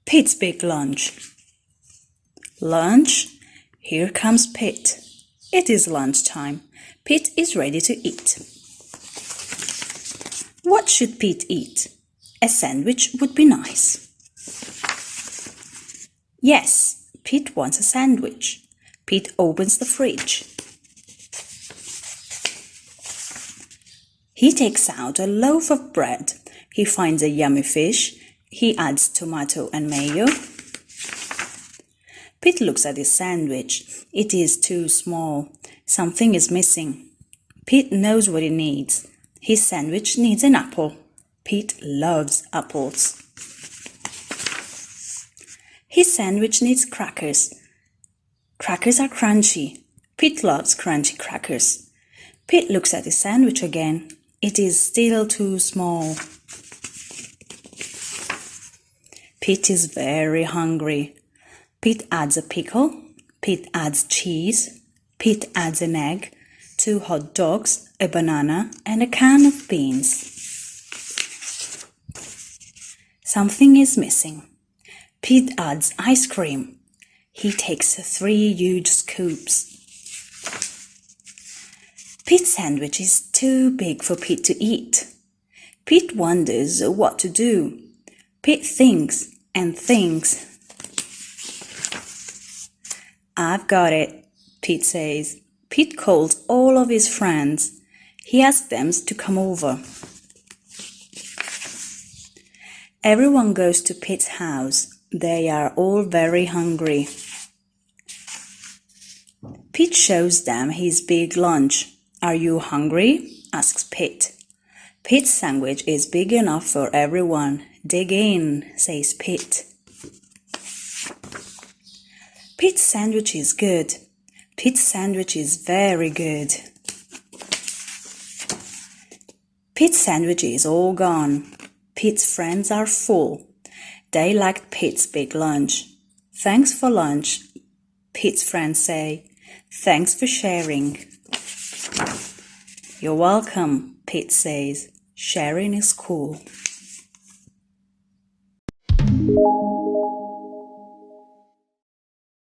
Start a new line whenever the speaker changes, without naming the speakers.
Pete's big lunch. Lunch? Here comes Pete. It is lunchtime. Pete is ready to eat. What should Pete eat? A sandwich would be nice. Yes, Pete wants a sandwich. Pete opens the fridge. He takes out a loaf of bread. He finds a yummy fish. He adds tomato and mayo. Pete looks at his sandwich. It is too small. Something is missing. Pete knows what he needs. His sandwich needs an apple. Pete loves apples. His sandwich needs crackers. Crackers are crunchy. Pete loves crunchy crackers. Pete looks at his sandwich again. It is still too small. Pete is very hungry. Pete adds a pickle. Pete adds cheese. Pete adds an egg, 2 hot dogs, a banana, and a can of beans. Something is missing. Pete adds ice cream. He takes 3 huge scoops. Pete's sandwich is too big for Pete to eat. Pete wonders what to do. Pete thinks and thinks. I've got it, Pete says. Pete calls all of his friends. He asks them to come over. Everyone goes to Pete's house. They are all very hungry. Pete shows them his big lunch. Are you hungry? Asks Pete. Pete's sandwich is big enough for everyone. Dig in, says Pete. Pete's sandwich is good. Pete's sandwich is very good. Pete's sandwich is all gone. Pete's friends are full. They liked Pete's big lunch. Thanks for lunch, Pete's friends say. Thanks for sharing. You're welcome, Pete says. Sharing is cool.